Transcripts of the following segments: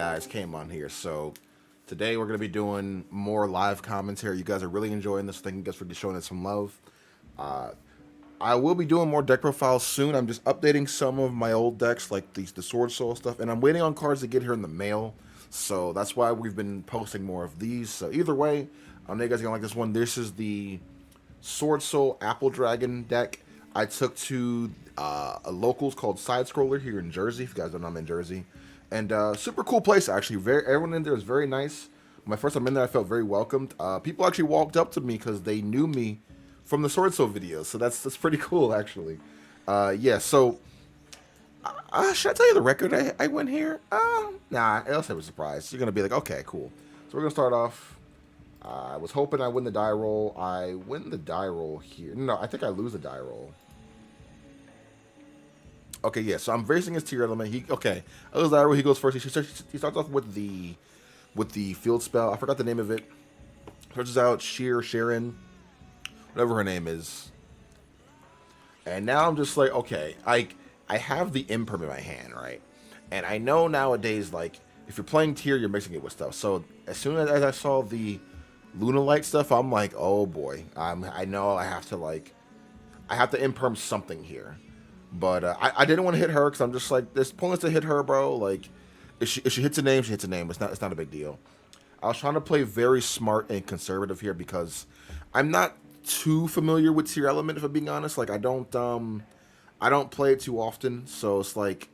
guys, Kamon here. So today we're going to be doing more live commentary. You guys are really enjoying this. Thank you guys for showing us some love. Uh, I will be doing more deck profiles soon. I'm just updating some of my old decks, like the Swordsoul stuff, and I'm waiting on cards to get here in the mail. So that's why we've been posting more of these. So either way, I know you guys are going to like this one. This is the Swordsoul Apple Dragon deck. I took to a locals called Side Scroller here in Jersey. If you guys don't know, I'm in Jersey. And super cool place, actually. Everyone in there is very nice. When my first time in there, I felt very welcomed. People actually walked up to me because they knew me from the Swordsoul videos. So that's pretty cool, actually. Yeah, so should I tell you the record I went here? Nah, else I was surprised. You're going to be like, okay, cool. So we're going to start off. I was hoping I win the die roll. I win the die roll here. No, I think I lose the die roll. Okay, yeah, so I'm facing his tier element. I lose the die roll. He goes first. He starts off with the field spell. I forgot the name of it. Searches out Sharon, whatever her name is. And now I'm just like, okay, I have the imperm in my hand, right? And I know nowadays, like, if you're playing tier, you're mixing it with stuff. So as soon as I saw the Lunalight stuff, I'm like, oh boy, I know I have to imperm something here. But I didn't want to hit her because I'm just like, there's pointless to hit her, bro. Like, if she hits a name, she hits a name. It's not a big deal. I was trying to play very smart and conservative here because I'm not too familiar with tier element, if I'm being honest. Like, I don't play it too often, so it's like,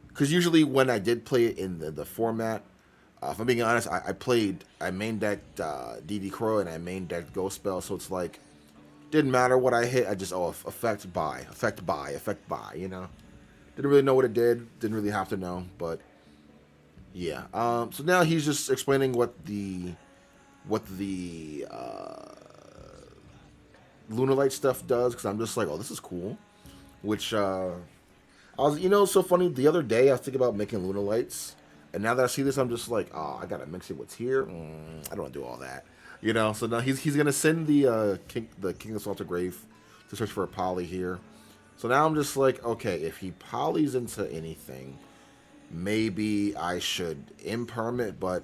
because usually when I did play it in the format, if I'm being honest, I main decked DD Crow and I main decked Ghost Spell, so it's like, didn't matter what I hit, I just, effect buy, you know? Didn't really know what it did, didn't really have to know, but yeah. So now he's just explaining what the Lunalight stuff does, because I'm just like, oh, this is cool. Which, it's so funny, the other day I was thinking about making Lunalights, and now that I see this, I'm just like, oh, I gotta mix it with here. I don't want to do all that. You know, so now he's gonna send the King of Salter Grave to search for a poly here. So now I'm just like, okay, if he polys into anything, maybe I should imperm it, but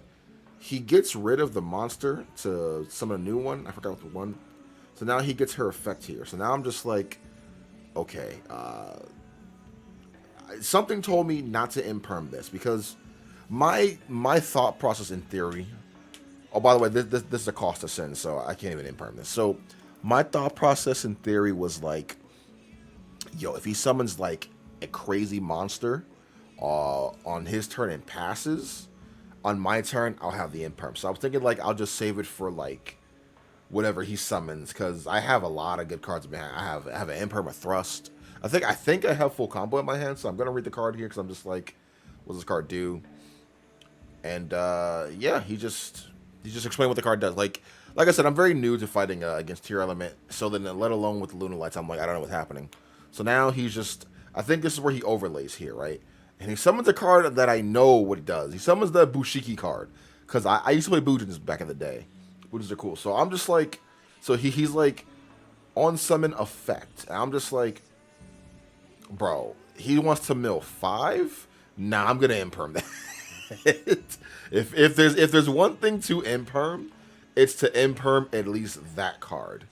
he gets rid of the monster to summon a new one. I forgot what the one. So now he gets her effect here. So now I'm just like, okay, something told me not to imperm this because my thought process in theory. Oh, by the way, this is a cost to send, so I can't even imperm this. So my thought process in theory was like, yo, if he summons like a crazy monster on his turn and passes, on my turn I'll have the imperm. So I was thinking like I'll just save it for like whatever he summons, because I have a lot of good cards in my hand. I have an imperm, a thrust. I think I have full combo in my hand, so I'm gonna read the card here because I'm just like, what does this card do? And yeah, he just explained what the card does. Like I said, I'm very new to fighting against tier element, so then let alone with the Lunalights, I'm like, I don't know what's happening. So now he's just, I think this is where he overlays here, right? And he summons a card that I know what it does. He summons the Bushiki card, because I used to play Bujins back in the day. Bujins are cool. So I'm just like, so he's like, on summon effect. And I'm just like, bro, he wants to mill 5? Nah, I'm gonna imperm that. if there's one thing to imperm, it's to imperm at least that card.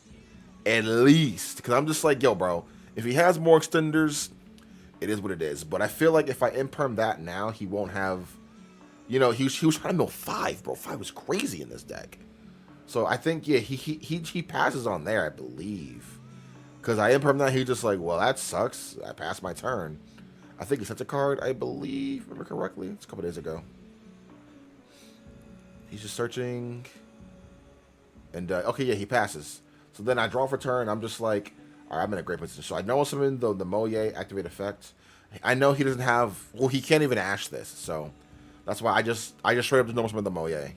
At least. Because I'm just like, yo, bro, if he has more extenders, it is what it is. But I feel like if I imperm that now, he won't have, he was trying to mill 5, bro. 5 was crazy in this deck. So I think, yeah, he passes on there, I believe. Because I imperm that, he just like, well, that sucks. I passed my turn. I think he sent a card, I believe, remember correctly. It's a couple days ago. He's just searching. And, okay, yeah, he passes. So then I draw for turn. I'm just like, all right, I'm in a great position. So I know I'm in the Moye activate effect. I know he doesn't have, well, he can't even ash this. So that's why I just straight up just know summon the Moye.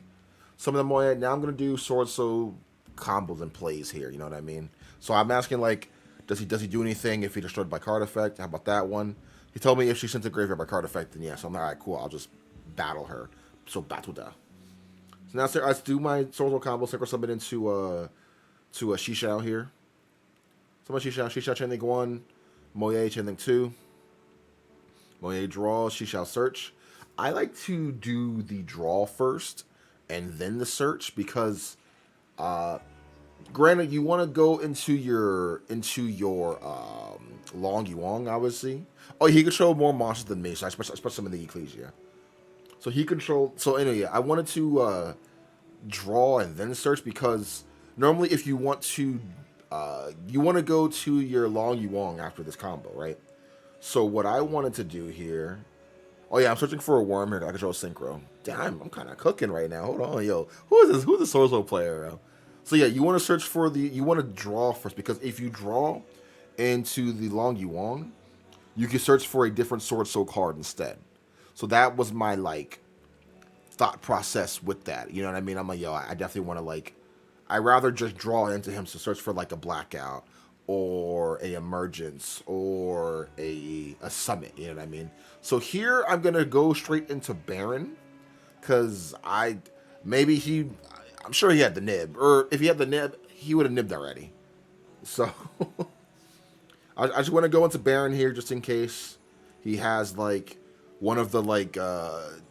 Summon the Moye. Now I'm going to do Swordsoul combos and plays here. You know what I mean? So I'm asking, like, does he do anything if he destroyed by card effect? How about that one? He told me if she sent to graveyard by card effect, then yeah. So I'm like, all right, cool. I'll just battle her. So battle da. So now I do my Swordsoul combo. Synchro summon into a Shishao here. Summon Shishao chain link 1, Moye chain link 2. Moye draws, Shishao search. I like to do the draw first and then the search because, uh, granted, you want to go into your Long Yuang, obviously. Oh, he control more monsters than me, so I spent some in the Ecclesia. So he controlled. So anyway, I wanted to draw and then search because normally if you want to go to your Long Yuang after this combo, right? So what I wanted to do here. Oh yeah, I'm searching for a worm here. I control synchro. Damn, I'm kind of cooking right now. Hold on, yo. Who is this? Who's the Swordsoul player? So yeah, you want to search for the. You want to draw first because if you draw into the Long Yuang, you can search for a different Swordsoul card instead. So that was my like thought process with that. You know what I mean? I'm like, yo, I definitely want to like. I rather just draw into him to search for like a blackout or a emergence or a summit. You know what I mean? So here I'm gonna go straight into Baron because maybe he I'm sure he had the nib, or if he had the nib, he would have nibbed already. So I just want to go into Baron here just in case he has like one of the like the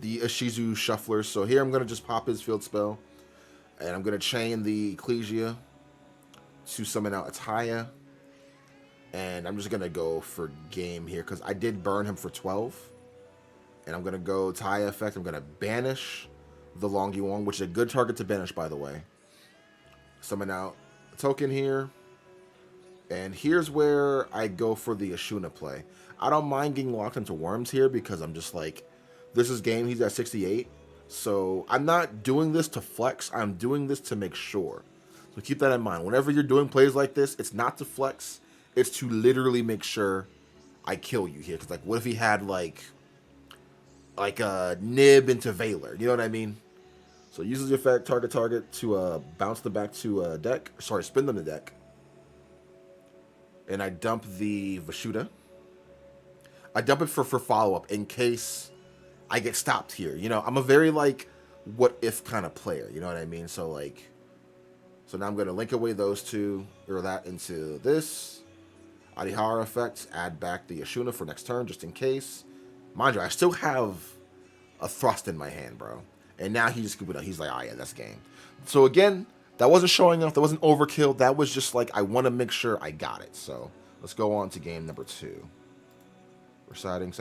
Ishizu shufflers. So here I'm gonna just pop his field spell, and I'm gonna chain the Ecclesia to summon out Ataya, and I'm just gonna go for game here because I did burn him for 12, and I'm gonna go Ataya effect. I'm gonna banish the Long Yuang, which is a good target to banish, by the way. Summon out a token here. And here's where I go for the Ashuna play. I don't mind getting locked into worms here because I'm just like, this is game, he's at 68. So I'm not doing this to flex, I'm doing this to make sure. So keep that in mind. Whenever you're doing plays like this, it's not to flex, it's to literally make sure I kill you here. Because like, what if he had like a nib into Valor? You know what I mean? So uses the effect target to bounce them back to deck. Sorry, spin them to deck. And I dump the Vashuda. I dump it for follow-up in case I get stopped here. You know, I'm a very, like, what-if kind of player. You know what I mean? So, like, so now I'm going to link away those two, or that into this. Adihara effect, add back the Ashuna for next turn, just in case. Mind you, I still have a thrust in my hand, bro. And now he's like, oh yeah, that's game. So again, that wasn't showing off. That wasn't overkill. That was just like, I want to make sure I got it. So let's go on to game number 2. We're siding.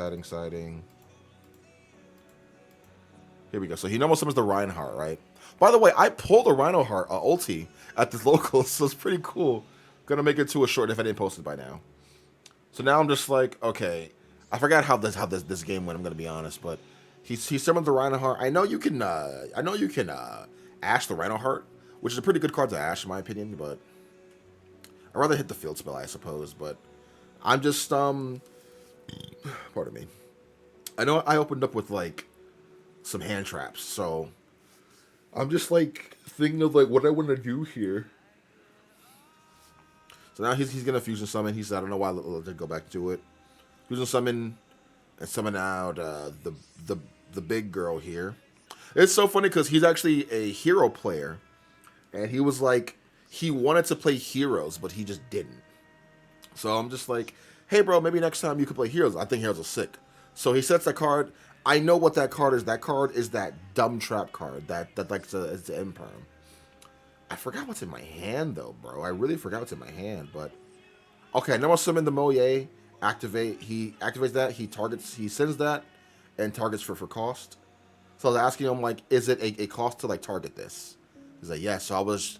Here we go. So he normal summons the Reinhardt, right? By the way, I pulled a Reinhardt ulti at this local, so it's pretty cool. Gonna make it to a short if I didn't post it by now. So now I'm just like, okay, I forgot how this game went. I'm gonna be honest, but he summoned the Reinhardt. I know you can Ash the Reinhardt, which is a pretty good card to Ash in my opinion, but I'd rather hit the field spell, I suppose. But I'm just pardon me. I know I opened up with like some hand traps, so I'm just like thinking of like what I want to do here. So now he's gonna fusion summon. He said, I don't know why. Let's go back to it. Fusion summon and summon out the big girl here. It's so funny because he's actually a hero player, and he was like, he wanted to play heroes, but he just didn't. So I'm just like, hey bro, maybe next time you could play heroes. I think heroes are sick. So he sets that card. I know what that card is. That card is that dumb trap card that like it's the imperm. I forgot what's in my hand though, bro. I really forgot what's in my hand, but okay. Now I'll summon the Moye. Activate. He activates that. He sends that, and targets for cost. So I was asking him like, is it a cost to like target this? He's like, yeah. So I was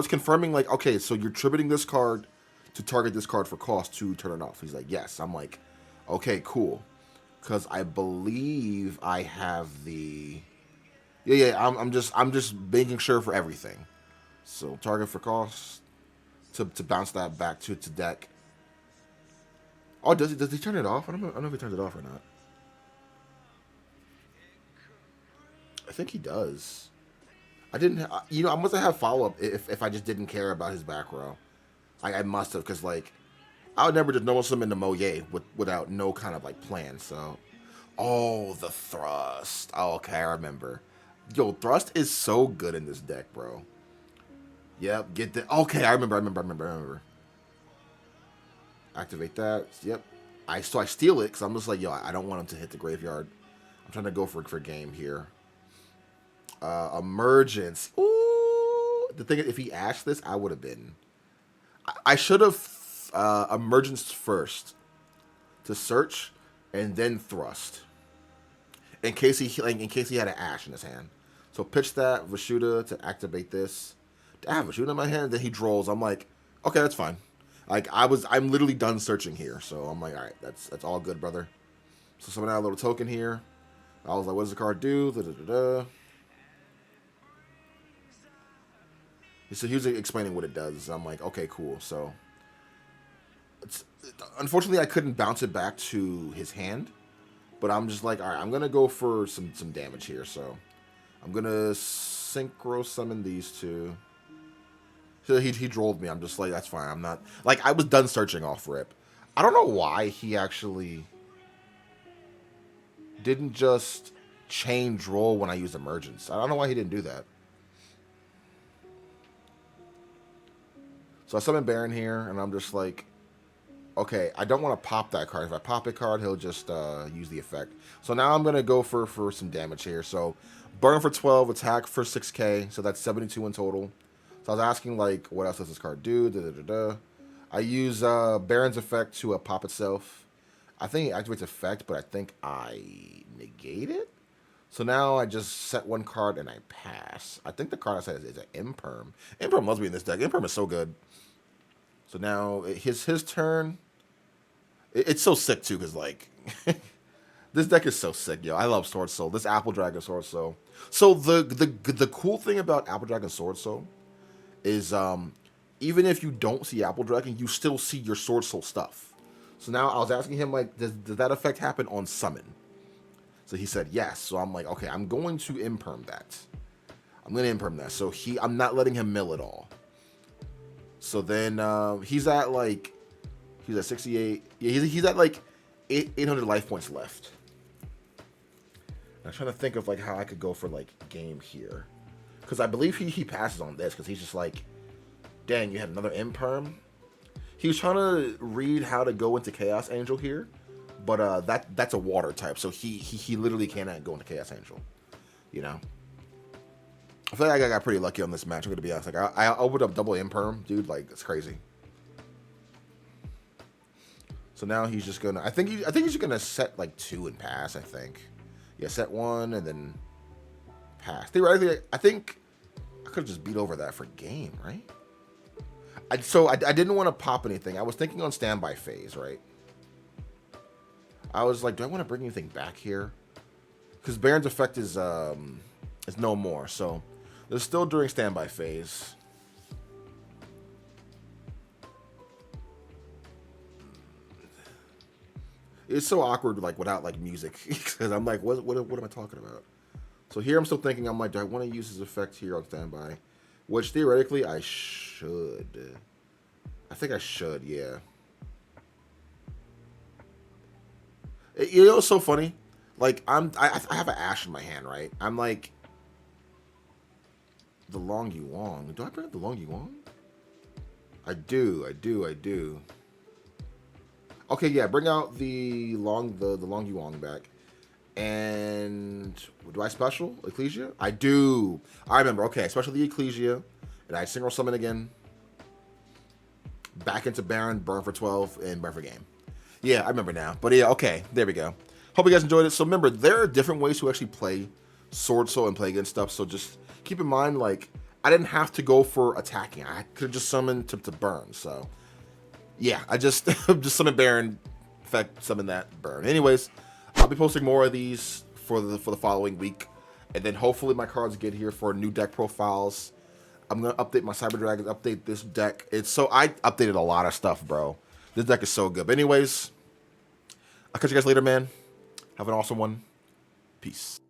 confirming like, okay, so you're tributing this card to target this card for cost to turn it off. He's like, yes. I'm like, okay, cool. Because I believe I have the I'm just making sure for everything. So target for cost to bounce that back to deck. Oh, does he turn it off? I don't know if he turns it off or not. I think he does. I didn't, I must have follow up if I just didn't care about his back row. I must have, because like I would never just normal summon the Moye without no kind of like plan. So, oh, the thrust. Oh, okay, I remember. Yo, thrust is so good in this deck, bro. Yep, get the. Okay, I remember. Activate that. Yep. So I steal it because I'm just like, yo, I don't want him to hit the graveyard. I'm trying to go for game here. Emergence. Ooh, the thing is, if he asked this, I would have been. I should have emergence first to search, and then thrust. In case he had an ash in his hand. So pitch that Vashuda to activate this. I have Vashuda in my hand, then he draws. I'm like, okay, that's fine. Like I'm literally done searching here, so I'm like, all right, that's all good, brother. So summon out a little token here. I was like, what does the card do? Da, da, da, da. So he was explaining what it does. I'm like, okay, cool. So, unfortunately, I couldn't bounce it back to his hand. But I'm just like, all right, I'm going to go for some damage here. So, I'm going to synchro summon these two. So he drolled me. I'm just like, that's fine. I'm not... Like, I was done searching off rip. I don't know why he actually didn't just chain droll when I used emergence. I don't know why he didn't do that. So I summon Baron here, and I'm just like, okay, I don't want to pop that card. If I pop a card, he'll just use the effect. So now I'm going to go for some damage here. So burn for 12, attack for 6k, so that's 72 in total. So I was asking, like, what else does this card do? Da, da, da, da. I use Baron's effect to pop itself. I think it activates effect, but I think I negate it. So now I just set one card and I pass. I think the card I said is an Imperm. Imperm loves me in this deck. Imperm is so good. So now his turn. It's so sick too, because like this deck is so sick, yo. I love Swordsoul. This Apple Dragon Swordsoul. So the cool thing about Apple Dragon Swordsoul is even if you don't see Apple Dragon, you still see your Swordsoul stuff. So now I was asking him, like, does that effect happen on summon? So he said yes. So I'm like, okay, I'm going to imperm that. I'm going to imperm that. So I'm not letting him mill at all. So then he's at 68. Yeah, he's at like 800 life points left. I'm trying to think of like how I could go for like game here, because I believe he passes on this because he's just like, dang, you had another imperm. He was trying to read how to go into Chaos Angel here, but that's a water type, so he literally cannot go into Chaos Angel. You know, I feel like I got pretty lucky on this match. I'm gonna be honest. Like I opened up double imperm, dude. Like it's crazy. So now he's just gonna. I think he's just gonna set like 2 and pass. I think. Yeah, set 1 and then pass. Theoretically, I think I could have just beat over that for game, right? I didn't want to pop anything. I was thinking on standby phase, right? I was like, do I want to bring anything back here? Because Baron's effect is no more, so they're still during standby phase. It's so awkward, like without like music, because I'm like, what am I talking about? So here I'm still thinking, I'm like, do I want to use his effect here on standby? Which theoretically I should. I think I should, yeah. You know what's so funny? Like I have an Ash in my hand, right? I'm like, the Long Yuang. Do I bring up the Long Yuang? I do. Okay, yeah, bring out the Long Yuang back. And do I special Ecclesia? I do. I remember. Okay, special the Ecclesia, and I single summon again. Back into Baron, burn for 12, and burn for game. Yeah, I remember now. But yeah, okay, there we go. Hope you guys enjoyed it. So remember, there are different ways to actually play Swordsoul and play against stuff. So just keep in mind, like, I didn't have to go for attacking. I could have just summoned to burn. So yeah, I just just summoned Baron, effect, summon that, burn. Anyways, I'll be posting more of these for the following week, and then hopefully my cards get here for new deck profiles. I'm gonna update my Cyber Dragons, update this deck. I updated a lot of stuff, bro. This deck is so good. But anyways, I'll catch you guys later, man. Have an awesome one. Peace.